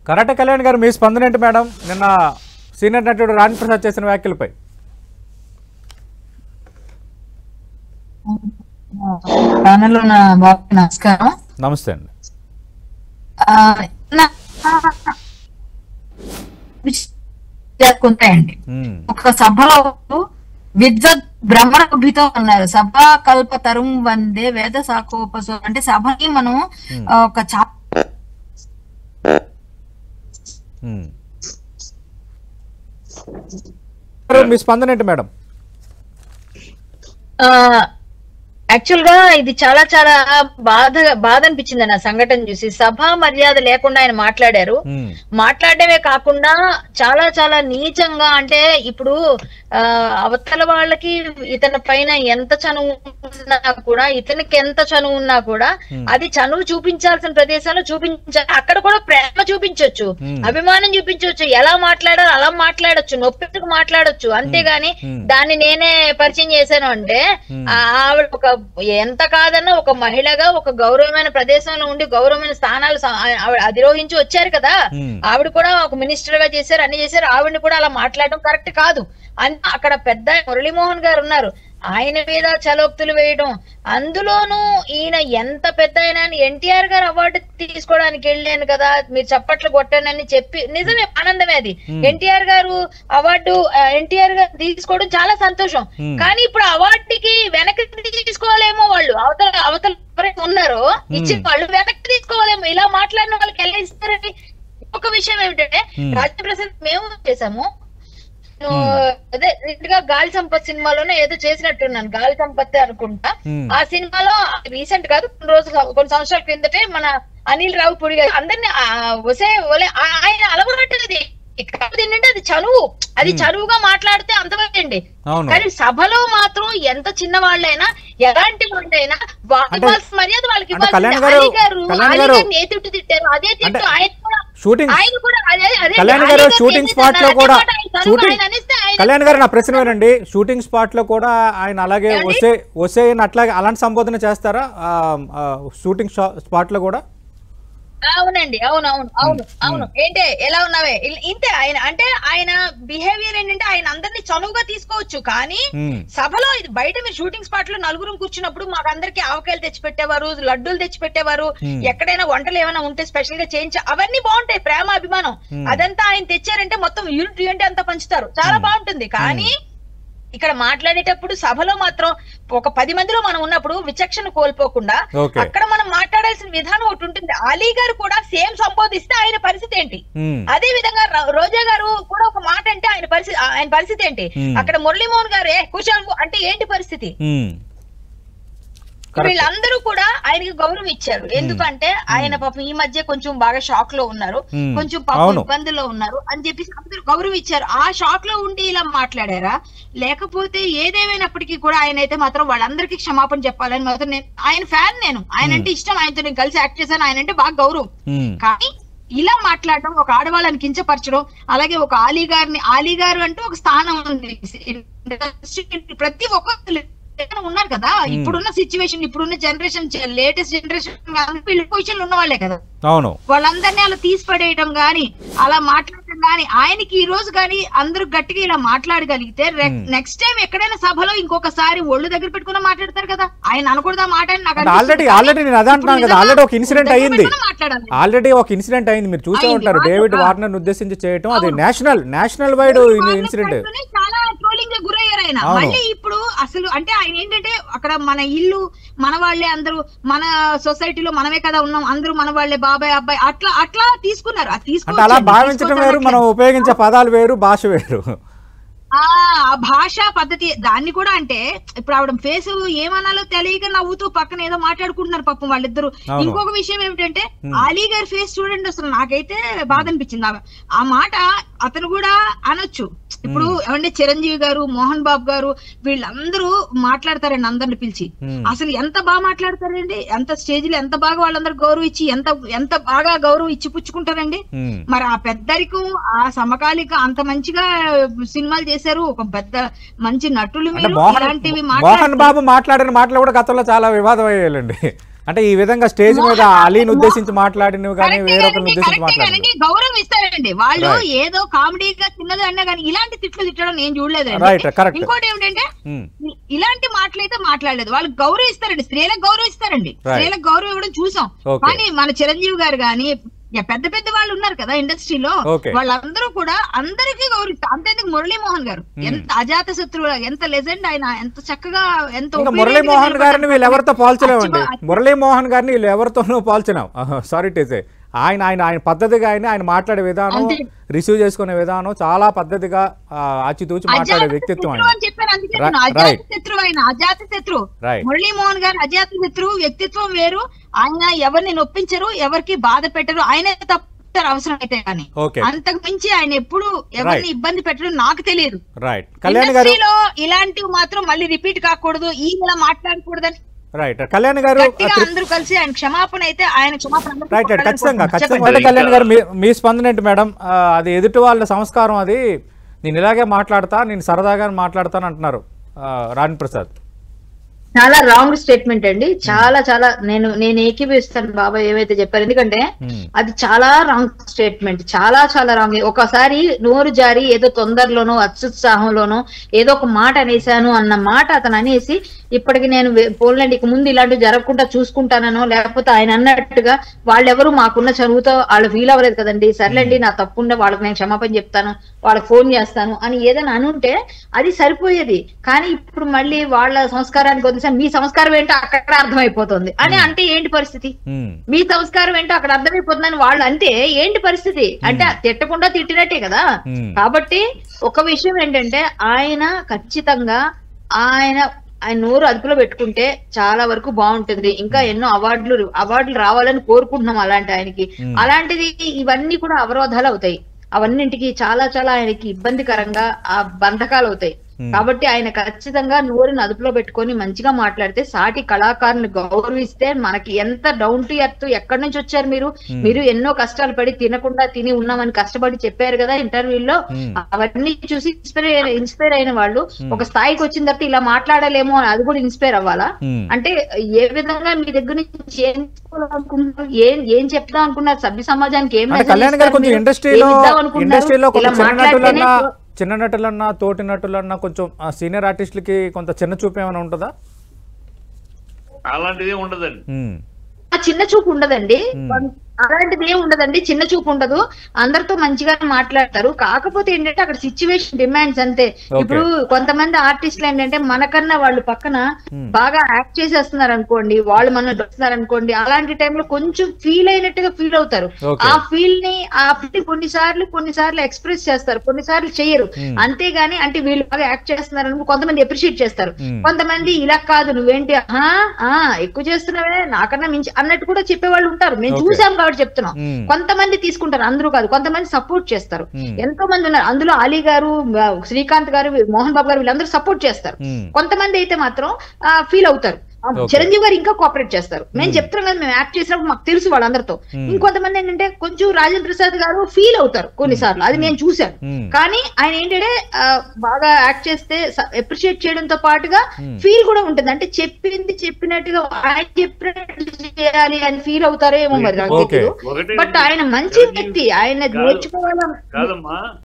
Karate Kalyan గారు, మీ స్పందన ఏంటి మేడం నిన్న సీనియర్ నటుడు రాణి ప్రసాద్ చేసిన వ్యాఖ్యలపై? నమస్కారం. నమస్తే అండి. ఉంటాయండి. ఒక సభలో విద్వత్ బ్రహ్మరభితో ఉన్నారు. సభా కల్ప తరుం వందే వేద శాఖోపసో అంటే సభని మనం ఒక మీ స్పందన ఏంటి మేడం? యాక్చువల్ గా ఇది చాలా చాలా బాధ అనిపించింది నా సంఘటన చూసి. సభా మర్యాద లేకుండా ఆయన మాట్లాడారు. మాట్లాడమే కాకుండా చాలా చాలా నీచంగా, అంటే ఇప్పుడు అవతల వాళ్ళకి ఇతని పైన ఎంత చనువు ఉన్నా కూడా, ఇతనికి ఎంత చనువు ఉన్నా కూడా అది చనువు చూపించాల్సిన ప్రదేశంలో చూపించాలి. అక్కడ కూడా ప్రేమ చూపించవచ్చు, అభిమానం చూపించవచ్చు, ఎలా మాట్లాడాలో అలా మాట్లాడొచ్చు, నొప్పికి మాట్లాడొచ్చు. అంతేగాని దాన్ని నేనే పరిచయం చేశాను అంటే ఆవిడ ఒక ఎంత కాదన్నా ఒక మహిళగా ఒక గౌరవమైన ప్రదేశంలో ఉండి గౌరవమైన స్థానాలు అధిరోహించి వచ్చారు కదా. ఆవిడ కూడా ఒక మినిస్టర్ గా చేశారు, అన్ని చేశారు. ఆవిడని కూడా అలా మాట్లాడడం కరెక్ట్ కాదు. అక్కడ పెద్ద మురళీమోహన్ గారు ఉన్నారు, ఆయన మీద చలోక్తులు వేయడం. అందులోనూ ఈయన ఎంత పెద్ద అయినా ఎన్టీఆర్ గారు అవార్డు తీసుకోవడానికి వెళ్ళాను కదా, మీరు చప్పట్లు కొట్టానని చెప్పి, నిజమే, ఆనందమే అది. ఎన్టీఆర్ గారు అవార్డు ఎన్టీఆర్ గారు తీసుకోవడం చాలా సంతోషం. కానీ ఇప్పుడు అవార్డుకి వెనక్కి తీసుకోవాలేమో వాళ్ళు, అవతల ఎవరైతే ఉన్నారో ఇచ్చిన వాళ్ళు వెనక్కి తీసుకోవాలేమో. ఇలా మాట్లాడిన వాళ్ళకి ఎలా ఇస్తారని. ఒక విషయం ఏమిటంటే, రాజప్రసాద్ మేము చేసాము, అదే రీసెంట్ గా గాలి సంపత్ సినిమాలోనే ఏదో చేసినట్టున్నాను, గాలి సంపత్ అనుకుంటా. ఆ సినిమాలో రీసెంట్ కాదు, కొన్ని సంవత్సరాల క్రిందటే మన అనిల్ రావిపూడి గారు అందరినీ ఆయన అలవాటది ఏంటంటే అది చనువు, అది చనువుగా మాట్లాడితే అంతవరకండి. కానీ సభలో మాత్రం ఎంత చిన్న వాళ్ళైనా ఎలాంటి వాళ్ళైనా మర్యాద వాళ్ళకి ఇవ్వాలి. ఏ తిట్టు తిట్టారు అదే తిట్టు ఆయన కూడా. షూటింగ్ స్పాట్ లో కూడా కళ్యాణ్ గారు, నా ప్రశ్న ఏనండి, షూటింగ్ స్పాట్ లో కూడా ఆయన అలాగే వసే అట్లాగే అలాంటి సంబోధన చేస్తారా షూటింగ్ స్పాట్ లో కూడా? అవునండి, అవును. ఏంటే ఎలా ఉన్నావే ఇంతే. ఆయన అంటే ఆయన బిహేవియర్ ఏంటంటే ఆయన అందరినీ చనువుగా తీసుకోవచ్చు. కానీ సభలో ఇది బయట మీరు షూటింగ్ స్పాట్ లో నలుగురు కూర్చున్నప్పుడు మాకు అందరికి ఆవకాయలు తెచ్చిపెట్టేవారు, లడ్డూలు తెచ్చిపెట్టేవారు, ఎక్కడైనా వంటలు ఏమైనా ఉంటే స్పెషల్ గా చేయించా, అవన్నీ బాగుంటాయి. ప్రేమ అభిమానం అదంతా ఆయన తెచ్చారంటే మొత్తం యూనిట్ అంతా పంచుతారు, చాలా బాగుంటుంది. కానీ ఇక్కడ మాట్లాడేటప్పుడు సభలో మాత్రం ఒక 10 మందిలో మనం ఉన్నప్పుడు విచక్షణ కోల్పోకుండా అక్కడ మనం మాట్లాడాల్సిన విధానం ఒకటి ఉంటుంది. అలీ గారు కూడా సేమ్ సంబోధిస్తే ఆయన పరిస్థితి ఏంటి, అదే విధంగా రోజా గారు కూడా ఒక మాట అంటే ఆయన పరిస్థితి ఏంటి, అక్కడ మురళీమోహన్ గారు కూర్చోను అంటే ఏంటి పరిస్థితి. వీళ్ళందరూ కూడా ఆయనకి గౌరవం ఇచ్చారు. ఎందుకంటే ఆయన పాపం ఈ మధ్య కొంచెం బాగా షాక్ లో ఉన్నారు, కొంచెం పాపం ఇబ్బందుల్లో ఉన్నారు అని చెప్పేసి అందరూ గౌరవం ఇచ్చారు. ఆ షాక్ లో ఉండి ఇలా మాట్లాడారా, లేకపోతే ఏదేమైనప్పటికీ కూడా ఆయన అయితే మాత్రం వాళ్ళందరికీ క్షమాపణ చెప్పాలని మాత్రం ఆయన ఫ్యాన్, నేను ఆయన అంటే ఇష్టం, ఆయనతో నేను కలిసి యాక్ట్ చేశాను, ఆయన అంటే బాగా గౌరవం. కానీ ఇలా మాట్లాడడం, ఒక ఆడవాళ్ళని కించపరచడం, అలాగే ఒక ఆలీ గారు అంటూ ఒక స్థానం ఉంది ప్రతి ఒక్కరు ఉన్నారు కదా. ఇప్పుడున్న సిచ్యువేషన్, ఇప్పుడున్న జనరేషన్, లేటెస్ట్ జనరేషన్ వీళ్ళ పొజిషన్ ఉన్న వాళ్ళే కదా. అవును, వాళ్ళందరినీ అలా తీసిపడేయడం గాని, అలా మాట్లాడటం గాని, ఆయనకి ఈ రోజు గాని అందరూ గట్టిగా ఇలా మాట్లాడగలిగితే నెక్స్ట్ టైం ఎక్కడైనా సభలో ఇంకొకసారి ఒళ్ళు దగ్గర పెట్టుకుని మాట్లాడతారు కదా. ఆయన అనకూడదా మాట అని నాకు ఆల్రెడీ నేను అదే అంటున్నాను కదా. ఆల్రెడీ ఒక ఇన్సిడెంట్ అయింది, మీరు చూసే ఉంటారు, డేవిడ్ వార్నర్ ఉద్దేశించి చేయటం. అది నేషనల్ వైడ్ ఇన్సిడెంట్. చాలా ట్రోలింగ్ గా గురయ్యారు ఆయన. మళ్ళీ ఇప్పుడు అసలు అంటే ఆయన ఏంటంటే, అక్కడ మన ఇల్లు మన వాళ్ళే, అందరూ మన సొసైటీలో మనమే కదా ఉన్నాం, అందరూ మన వాళ్ళే, బాబాయ్ అబ్బాయి అట్లా తీసుకున్నారు. అలా భావించడం వేరు, మనం ఉపయోగించే పదాలు వేరు, భాష వేరు. ఆ భాషా పద్ధతి దాన్ని కూడా, అంటే ఇప్పుడు ఆవిడ ఫేస్ ఏమనాలో తెలియక నవ్వుతూ పక్కన ఏదో మాట్లాడుకుంటున్నారు పాపం వాళ్ళిద్దరు. ఇంకొక విషయం ఏమిటంటే, అలీ గారి ఫేస్ చూడండి, అసలు నాకైతే బాధ అనిపించింది. ఆ మాట అతను కూడా అనొచ్చు. ఇప్పుడు ఏమంటే చిరంజీవి గారు, మోహన్ బాబు గారు వీళ్ళందరూ మాట్లాడతారండి అందరిని పిలిచి. అసలు ఎంత బాగా మాట్లాడతారండి, ఎంత స్టేజ్ లో ఎంత బాగా వాళ్ళందరూ గౌరవం ఇచ్చి ఎంత బాగా గౌరవం ఇచ్చి పుచ్చుకుంటారండి. మరి ఆ పెద్దరికం, ఆ సమకాలిక అంత మంచిగా సినిమాలు చేశారు, ఒక పెద్ద మంచి నటులు. మోహన్ బాబు మాట్లాడిన మాటలు కూడా గతంలో చాలా వివాదం అయ్యాయండి. అంటే ఈ విధంగా స్టేజ్ మీద అలీని ఉద్దేశించి మాట్లాడినవి కానీ వేరొకరిని ఉద్దేశించి మాట్లాడినవి గౌరవం ఇస్తారండి వాళ్ళు. ఏదో కామెడీగా చిన్నది అన్నా కానీ ఇలాంటి తిట్టడం నేను చూడలేదండి. Right, correct. ఇంకోటి ఏమిటంటే ఇలాంటి మాటలైతే మాట్లాడలేదు. వాళ్ళకి గౌరవం ఇస్తారండి, స్త్రీలకు గౌరవం ఇస్తారండి, స్త్రీలకు గౌరవం ఇవ్వడం చూసాం. కానీ మన చిరంజీవి గారు గాని పెద్ద పెద్ద వాళ్ళు ఉన్నారు కదా ఇండస్ట్రీలో, వాళ్ళందరూ కూడా అందరికీ గౌరవిస్తారు. అంతేందుకు మురళీమోహన్ గారు ఎంత అజాత శత్రువు, ఎంత లెజెండ్ ఆయన, ఎంత చక్కగా ఎంత మురళీమోహన్ గారిని వీళ్ళు ఎవరితో పోల్చలేమండి. మురళీమోహన్ గారిని వీళ్ళు ఎవరితోనూ పోల్చలేం. సారీ టు సే ఆయన ఆయన ఆయన పద్ధతిగా ఆయన మాట్లాడే విధానం, రిసీవ్ చేసుకునే విధానం చాలా పద్ధతిగా ఆచితూచి మాట్లాడే వ్యక్తిత్వం అజాత శత్రువు. మురళీమోహన్ గారు అజాత శత్రువు, వ్యక్తిత్వం వేరు. ఆయన ఎవరిని నొప్పించరు, ఎవరికి బాధ పెట్టరు. ఆయనే తప్పుతారు అవసరం అయితే కానీ, అంతకు మించి ఆయన ఎప్పుడు ఎవరిని ఇబ్బంది పెట్టడం నాకు తెలియదు. ఇండస్ట్రీలో ఇలాంటివి మాత్రం మళ్ళీ రిపీట్ కాకూడదు, ఈయన మాట్లాడకూడదని రైట్. కళ్యాణ్ గారు అందరూ కలిసి ఆయన క్షమాపణ అయితే ఆయన క్షమాపణ రైట్ రైట్ ఖచ్చితంగా ఖచ్చితంగా. కళ్యాణ్ గారు మీ స్పందన ఏంటి మేడం? అది ఎదుటి వాళ్ళ సంస్కారం, అది నేను ఇలాగే మాట్లాడతా, నేను సరదాగా మాట్లాడతాను అంటున్నారు రాణి ప్రసాద్. చాలా రాంగ్ స్టేట్మెంట్ అండి. చాలా చాలా నేను ఏకీభవిస్తాను బాబాయ్ ఏమైతే చెప్పారు. ఎందుకంటే అది చాలా రాంగ్ స్టేట్మెంట్, చాలా చాలా రాంగ్. ఒకసారి నోరు జారి ఏదో తొందరలోనో అత్యుత్సాహంలోనో ఏదో ఒక మాట అనేసాను అన్న మాట అతను అనేసి ఇప్పటికి నేను పోలండి ఇక ముందు ఇలాంటివి జరగకుండా చూసుకుంటానో, లేకపోతే ఆయన అన్నట్టుగా వాళ్ళెవరు మాకున్న చదువుతో వాళ్ళు ఫీల్ అవ్వలేదు కదండి, సర్లేండి నా తప్పుండే వాళ్ళకి నేను క్షమాపణ చెప్తాను, వాళ్ళకి ఫోన్ చేస్తాను అని ఏదైనా అనుంటే అది సరిపోయేది. కానీ ఇప్పుడు మళ్ళీ వాళ్ళ సంస్కారానికి వదిలేసి మీ సంస్కారం ఏంటో అక్కడ అర్థమైపోతుంది అని అంటే ఏంటి పరిస్థితి? మీ సంస్కారం ఏంటో అక్కడ అర్థమైపోతుందని వాళ్ళు అంటే ఏంటి పరిస్థితి? అంటే తిట్టకుండా తిట్టినట్టే కదా. కాబట్టి ఒక విషయం ఏంటంటే ఆయన ఖచ్చితంగా ఆయన నోరు అదుపులో పెట్టుకుంటే చాలా వరకు బాగుంటుంది. ఇంకా ఎన్నో అవార్డులు రావాలని కోరుకుంటున్నాం అలాంటి ఆయనకి. అలాంటిది ఇవన్నీ కూడా అవరోధాలు అవుతాయి, అవన్నింటికి చాలా చాలా ఆయనకి ఇబ్బందికరంగా ఆ బంధకాలు అవుతాయి. కాబట్టి ఆయన ఖచ్చితంగా నోరుని అదుపులో పెట్టుకొని మంచిగా మాట్లాడితే, సాటి కళాకారుని గౌరవిస్తే, మనకి ఎంత డౌన్ టు ఎర్త్, ఎక్కడి నుంచి వచ్చారు మీరు ఎన్నో కష్టాలు పడి తినకుండా తిని ఉన్నామని కష్టపడి చెప్పారు కదా ఇంటర్వ్యూలో, అవన్నీ చూసి ఇన్స్పైర్ అయిన వాళ్ళు ఒక స్థాయికి వచ్చిన తర్వాత ఇలా మాట్లాడలేమో అని అది కూడా ఇన్స్పైర్ అవ్వాలా? అంటే ఏ విధంగా మీ దగ్గర నుంచి ఏం చెప్దాం అనుకున్నారు? సభ్య సమాజానికి ఏం చిన్న నటులన్నా తోటి నటులన్నా కొంచెం సీనియర్ ఆర్టిస్టులకి కొంత చిన్న చూపు ఏమైనా ఉంటుందా? అలాంటిది ఉండదండి, చిన్న చూపు ఉండదండి, అలాంటిది ఏం ఉండదండి, చిన్న చూపు ఉండదు. అందరితో మంచిగా మాట్లాడతారు. కాకపోతే ఏంటంటే అక్కడ సిచ్యువేషన్ డిమాండ్స్ అంతే. ఇప్పుడు కొంతమంది ఆర్టిస్టులు ఏంటంటే మనకన్నా వాళ్ళు పక్కన బాగా యాక్ట్ చేసేస్తున్నారు అనుకోండి, వాళ్ళు మనం వస్తున్నారు అనుకోండి, అలాంటి టైంలో కొంచెం ఫీల్ అయినట్టుగా ఫీల్ అవుతారు. ఆ ఫీల్ ని కొన్నిసార్లు ఎక్స్ప్రెస్ చేస్తారు, కొన్నిసార్లు చెయ్యరు. అంతేగాని అంటే వీళ్ళు బాగా యాక్ట్ చేస్తున్నారు అనుకో కొంతమంది అప్రిషియేట్ చేస్తారు, కొంతమంది ఇలా కాదు నువ్వేంటి ఎక్కువ చేస్తున్నావే నాకన్నా మించి అన్నట్టు కూడా చెప్పేవాళ్ళు ఉంటారు. మేము చూసాం కాబట్టి చెప్తున్నాం. కొంతమంది తీసుకుంటారు, అందరూ కాదు, కొంతమంది సపోర్ట్ చేస్తారు. ఎంతో మంది ఉన్నారు, అందులో అలీ గారు, శ్రీకాంత్ గారు, మోహన్ బాబు గారు వీళ్ళందరూ సపోర్ట్ చేస్తారు. కొంతమంది అయితే మాత్రం ఫీల్ అవుతారు. చిరంజీవి గారు ఇంకా కోఆపరేట్ చేస్తారు. మేము చెప్తున్నాం కదా, మేము యాక్ట్ చేసినప్పుడు మాకు తెలుసు వాళ్ళందరితో. ఇంకొంతమంది ఏంటంటే కొంచెం రాజేంద్ర ప్రసాద్ గారు ఫీల్ అవుతారు కొన్నిసార్లు, అది నేను చూశాను. కానీ ఆయన ఏంటంటే బాగా యాక్ట్ చేస్తే అప్రిషియేట్ చేయడంతో పాటుగా ఫీల్ కూడా ఉంటుంది. అంటే చెప్పింది చెప్పినట్టుగా ఆయన చెప్పినట్టు చేయాలి అని ఫీల్ అవుతారో ఏమో మరి నాకు తెలియదు. బట్ ఆయన మంచి వ్యక్తి, ఆయన నేర్చుకోవాలని